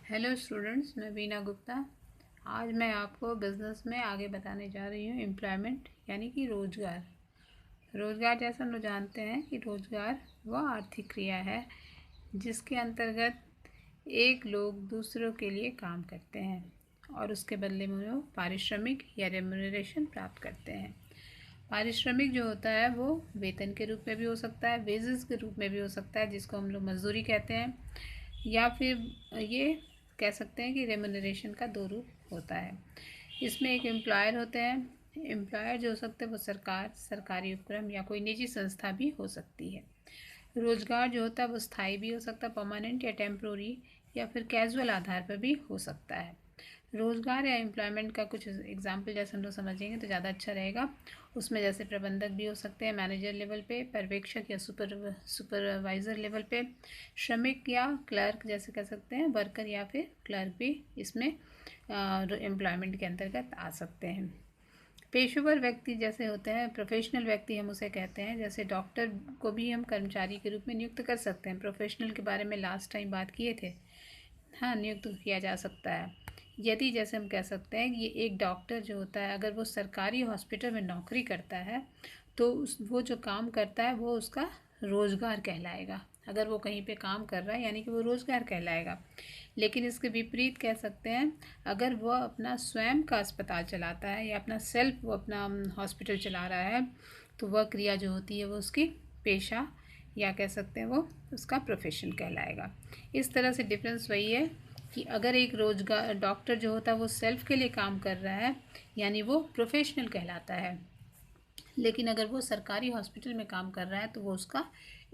Hello students, मैं वीना गुप्ता। आज मैं आपको बिज़नेस में आगे बताने जा रही हूँ एम्प्लॉयमेंट यानी कि रोज़गार। रोज़गार जैसा हम लोग जानते हैं कि रोज़गार वह आर्थिक क्रिया है जिसके अंतर्गत एक लोग दूसरों के लिए काम करते हैं और उसके बदले में वो पारिश्रमिक या रेम्युनरेशन प्राप्त करते हैं। पारिश्रमिक जो होता है वो वेतन के रूप में भी हो सकता है, वेजेस के रूप में भी हो सकता है जिसको हम लोग मजदूरी कहते हैं, या फिर ये कह सकते हैं कि रेम्युनरेशन का दो रूप होता है। इसमें एक एम्प्लॉयर होते हैं। एम्प्लॉयर जो हो सकते हैं वो सरकारी उपक्रम या कोई निजी संस्था भी हो सकती है। रोजगार जो होता है वो स्थायी भी हो सकता है, परमानेंट या टेम्प्रोरी, या फिर कैजुअल आधार पर भी हो सकता है। रोजगार या एम्प्लॉयमेंट का कुछ एग्जाम्पल जैसे हम लोग समझेंगे तो ज़्यादा अच्छा रहेगा। उसमें जैसे प्रबंधक भी हो सकते हैं, मैनेजर लेवल पे, पर्यवेक्षक या सुपरवाइज़र लेवल पे, श्रमिक या क्लर्क जैसे कह सकते हैं, वर्कर या फिर क्लर्क भी इसमें एम्प्लॉयमेंट के अंतर्गत आ सकते हैं। पेशेवर व्यक्ति जैसे होते हैं, प्रोफेशनल व्यक्ति हम उसे कहते हैं। जैसे डॉक्टर को भी हम कर्मचारी के रूप में नियुक्त कर सकते हैं। प्रोफेशनल के बारे में लास्ट टाइम बात किए थे। हाँ, नियुक्त किया जा सकता है। यदि जैसे हम कह सकते हैं कि ये एक डॉक्टर जो होता है अगर वो सरकारी हॉस्पिटल में नौकरी करता है तो वो जो काम करता है वो उसका रोज़गार कहलाएगा। अगर वो कहीं पे काम कर रहा है यानी कि वो रोज़गार कहलाएगा। लेकिन इसके विपरीत कह सकते हैं, अगर वह अपना स्वयं का अस्पताल चलाता है या अपना सेल्फ वो अपना हॉस्पिटल चला रहा है तो वह क्रिया जो होती है वो उसकी पेशा या कह सकते हैं वो उसका प्रोफेशन कहलाएगा। इस तरह से डिफरेंस वही है कि अगर एक रोजगार डॉक्टर जो होता है वो सेल्फ के लिए काम कर रहा है यानी वो प्रोफेशनल कहलाता है, लेकिन अगर वो सरकारी हॉस्पिटल में काम कर रहा है तो वो उसका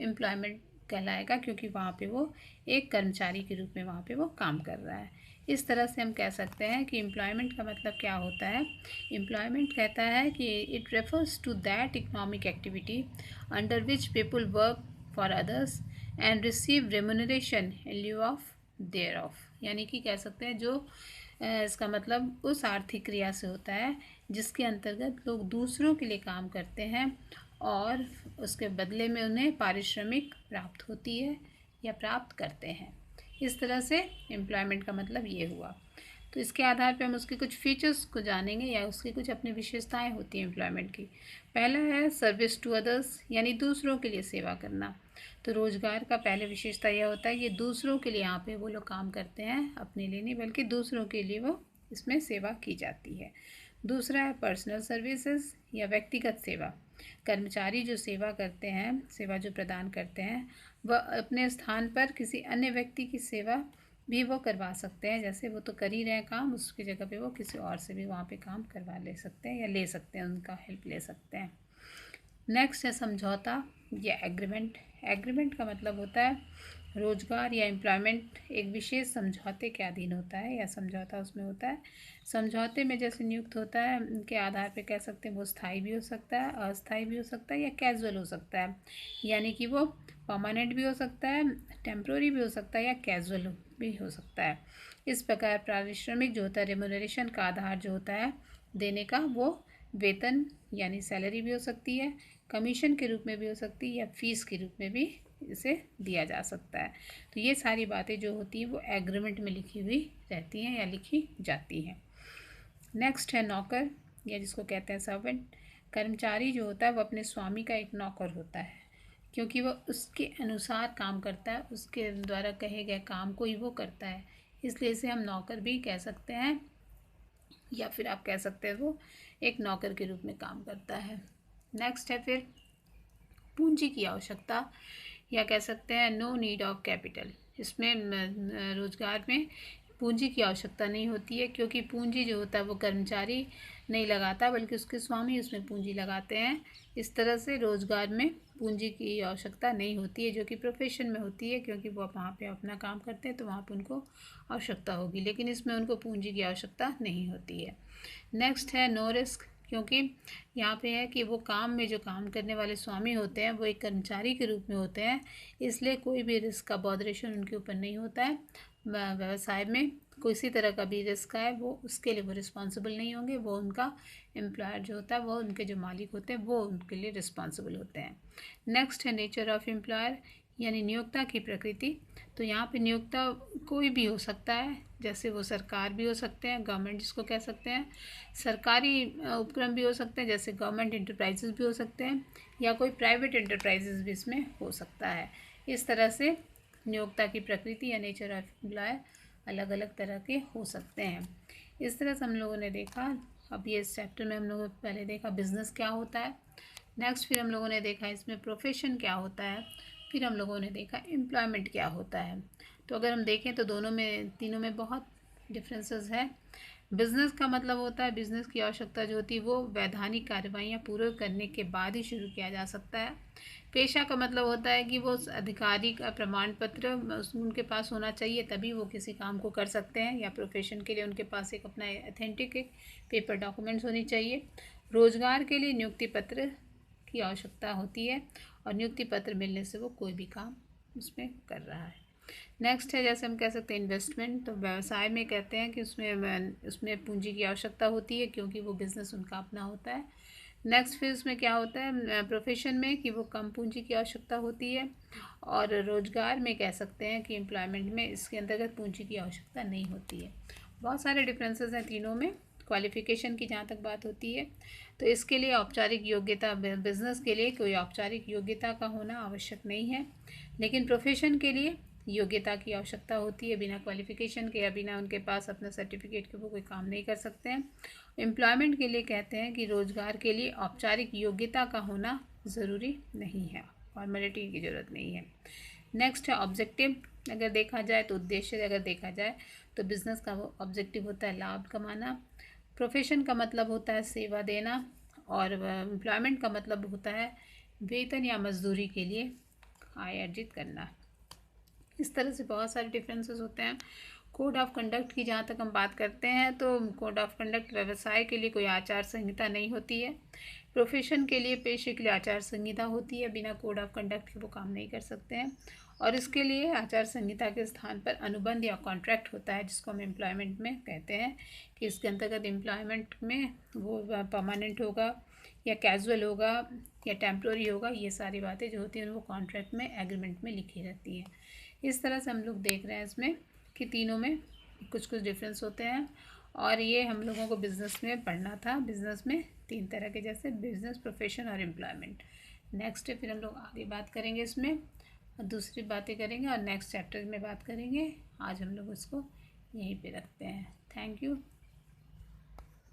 एम्प्लॉयमेंट कहलाएगा, क्योंकि वहाँ पे वो एक कर्मचारी के रूप में वहाँ पे वो काम कर रहा है। इस तरह से हम कह सकते हैं कि एम्प्लॉयमेंट का मतलब क्या होता है। एम्प्लॉयमेंट कहता है कि it refers to that economic activity under which people work for others and receive remuneration in लिeu ऑफ देयर ऑफ, यानी कि कह सकते हैं जो इसका मतलब उस आर्थिक क्रिया से होता है जिसके अंतर्गत लोग दूसरों के लिए काम करते हैं और उसके बदले में उन्हें पारिश्रमिक प्राप्त होती है या प्राप्त करते हैं। इस तरह से एम्प्लॉयमेंट का मतलब ये हुआ। तो इसके आधार पर हम उसके कुछ फीचर्स को जानेंगे या उसकी कुछ अपनी विशेषताएं होती हैं एम्प्लॉयमेंट की। पहला है सर्विस टू अदर्स, यानी दूसरों के लिए सेवा करना। तो रोज़गार का पहले विशेषता यह होता है कि दूसरों के लिए यहाँ पे वो लोग काम करते हैं, अपने लिए नहीं बल्कि दूसरों के लिए वो इसमें सेवा की जाती है। दूसरा है पर्सनल सर्विसेज या व्यक्तिगत सेवा। कर्मचारी जो सेवा करते हैं, सेवा जो प्रदान करते हैं, वह अपने स्थान पर किसी अन्य व्यक्ति की सेवा भी वो करवा सकते हैं। जैसे वो तो कर ही रहे हैं काम, उसकी जगह पे वो किसी और से भी वहाँ पे काम करवा ले सकते हैं या ले सकते हैं, उनका हेल्प ले सकते हैं। नेक्स्ट है समझौता या एग्रीमेंट। एग्रीमेंट का मतलब होता है रोजगार या एम्प्लॉयमेंट एक विशेष समझौते के अधीन होता है या समझौता उसमें होता है। समझौते में जैसे नियुक्त होता है उनके आधार पे कह सकते हैं वो स्थायी भी हो सकता है, अस्थायी भी हो सकता है या कैजुअल हो सकता है, यानी कि वो परमानेंट भी हो सकता है, टेम्प्रोरी भी हो सकता है या कैजुअल भी हो सकता है। इस प्रकार पारिश्रमिक जो होता है, रेम्युनरेशन का आधार जो होता है देने का, वो वेतन यानी सैलरी भी हो सकती है, कमीशन के रूप में भी हो सकती है या फीस के रूप में भी इसे दिया जा सकता है। तो ये सारी बातें जो होती हैं वो एग्रीमेंट में लिखी हुई रहती हैं या लिखी जाती हैं। नेक्स्ट है नौकर या जिसको कहते हैं सर्वेंट। कर्मचारी जो होता है वो अपने स्वामी का एक नौकर होता है, क्योंकि वो उसके अनुसार काम करता है, उसके द्वारा कहे गए काम को ही वो करता है, इसलिए इसे हम नौकर भी कह सकते हैं या फिर आप कह सकते हैं वो एक नौकर के रूप में काम करता है। नेक्स्ट है फिर पूंजी की आवश्यकता या कह सकते हैं नो नीड ऑफ कैपिटल। इसमें रोजगार में पूंजी की आवश्यकता नहीं होती है, क्योंकि पूंजी जो होता है वो कर्मचारी नहीं लगाता बल्कि उसके स्वामी उसमें पूंजी लगाते हैं। इस तरह से रोजगार में पूंजी की आवश्यकता नहीं होती है, जो कि प्रोफेशन में होती है, क्योंकि वो वहाँ पे अपना काम करते हैं तो वहाँ पे उनको आवश्यकता होगी, लेकिन इसमें उनको पूंजी की आवश्यकता नहीं होती है। नेक्स्ट है नो रिस्क, क्योंकि यहाँ पे है कि वो काम में जो काम करने वाले स्वामी होते हैं वो एक कर्मचारी के रूप में होते हैं, इसलिए कोई भी रिस्क का बॉदरेशन उनके ऊपर नहीं होता है। व्यवसाय में किसी तरह का भी रिस्क है वो उसके लिए वो रिस्पॉन्सिबल नहीं होंगे, वो उनका एम्प्लॉयर जो होता है वो उनके जो मालिक होते हैं वो उनके लिए रिस्पॉन्सिबल होते हैं। नेक्स्ट है नेचर ऑफ एम्प्लॉयर, यानी नियोक्ता की प्रकृति। तो यहाँ पे नियोक्ता कोई भी हो सकता है, जैसे वो सरकार भी हो सकते हैं, गवर्नमेंट जिसको कह सकते हैं, सरकारी उपक्रम भी हो सकते हैं जैसे गवर्नमेंट इंटरप्राइजेज भी हो सकते हैं, या कोई प्राइवेट इंटरप्राइजेज भी इसमें हो सकता है। इस तरह से नियोक्ता की प्रकृति या नेचर ऑफ एम्प्लॉय अलग अलग तरह के हो सकते हैं। इस तरह से हम लोगों ने देखा। अब ये इस चैप्टर में हम लोगों ने पहले देखा बिजनेस क्या होता है, नेक्स्ट फिर हम लोगों ने देखा इसमें प्रोफेशन क्या होता है, फिर हम लोगों ने देखा एम्प्लॉयमेंट क्या होता है। तो अगर हम देखें तो तीनों में बहुत डिफरेंसेस है। बिजनेस का मतलब होता है, बिजनेस की आवश्यकता जो होती है वो वैधानिक कार्रवाइयाँ पूरे करने के बाद ही शुरू किया जा सकता है। पेशा का मतलब होता है कि वो अधिकारी का प्रमाण पत्र उनके पास होना चाहिए, तभी वो किसी काम को कर सकते हैं, या प्रोफेशन के लिए उनके पास एक अपना ऑथेंटिक एक पेपर डॉक्यूमेंट्स होनी चाहिए। रोजगार के लिए नियुक्ति पत्र की आवश्यकता होती है, और नियुक्ति पत्र मिलने से वो कोई भी काम उसमें कर रहा है। नेक्स्ट है, जैसे हम कह सकते हैं इन्वेस्टमेंट। तो व्यवसाय में कहते हैं कि उसमें पूंजी की आवश्यकता होती है, क्योंकि वो बिज़नेस उनका अपना होता है। नेक्स्ट फिर उसमें क्या होता है प्रोफेशन में, कि वो कम पूंजी की आवश्यकता होती है। और रोजगार में कह सकते हैं कि एम्प्लॉयमेंट में इसके अंतर्गत पूंजी की आवश्यकता नहीं होती है। बहुत सारे डिफरेंसेस हैं तीनों में। क्वालिफ़िकेशन की जहाँ तक बात होती है, तो इसके लिए औपचारिक योग्यता, बिजनेस के लिए कोई औपचारिक योग्यता का होना आवश्यक नहीं है, लेकिन प्रोफेशन के लिए योग्यता की आवश्यकता होती है। बिना क्वालिफ़िकेशन के या बिना उनके पास अपना सर्टिफिकेट के वो कोई काम नहीं कर सकते हैं। एम्प्लॉयमेंट के लिए कहते हैं कि रोज़गार के लिए औपचारिक योग्यता का होना ज़रूरी नहीं है, फॉर्मेलिटी की ज़रूरत नहीं है। नेक्स्ट है ऑब्जेक्टिव। अगर देखा जाए तो उद्देश्य, अगर देखा जाए तो बिज़नेस का वो ऑब्जेक्टिव होता है लाभ कमाना, प्रोफेशन का मतलब होता है सेवा देना, और एम्प्लॉयमेंट का मतलब होता है वेतन या मजदूरी के लिए आय अर्जित करना। इस तरह से बहुत सारे डिफरेंसेस होते हैं। कोड ऑफ कंडक्ट की जहाँ तक हम बात करते हैं, तो कोड ऑफ कंडक्ट व्यवसाय के लिए कोई आचार संहिता नहीं होती है। प्रोफेशन के लिए, पेशे के लिए आचार संहिता होती है, बिना कोड ऑफ कंडक्ट के वो काम नहीं कर सकते हैं। और इसके लिए आचार संहिता के स्थान पर अनुबंध या कॉन्ट्रैक्ट होता है, जिसको हम एम्प्लॉयमेंट में कहते हैं कि इसके अंतर्गत एम्प्लॉयमेंट में वो परमानेंट होगा या कैजुअल होगा या टेम्प्रोरी होगा। ये सारी बातें जो होती हैं वो कॉन्ट्रैक्ट में, एग्रीमेंट में लिखी रहती हैं। इस तरह से हम लोग देख रहे हैं इसमें कि तीनों में कुछ कुछ डिफरेंस होते हैं, और ये हम लोगों को बिज़नेस में पढ़ना था। बिज़नेस में तीन तरह के, जैसे बिज़नेस, प्रोफेशन और एम्प्लॉयमेंट। नेक्स्ट फिर हम लोग आगे बात करेंगे इसमें, दूसरी बातें करेंगे और नेक्स्ट चैप्टर में बात करेंगे। आज हम लोग इसको यहीं पे रखते हैं। Thank you.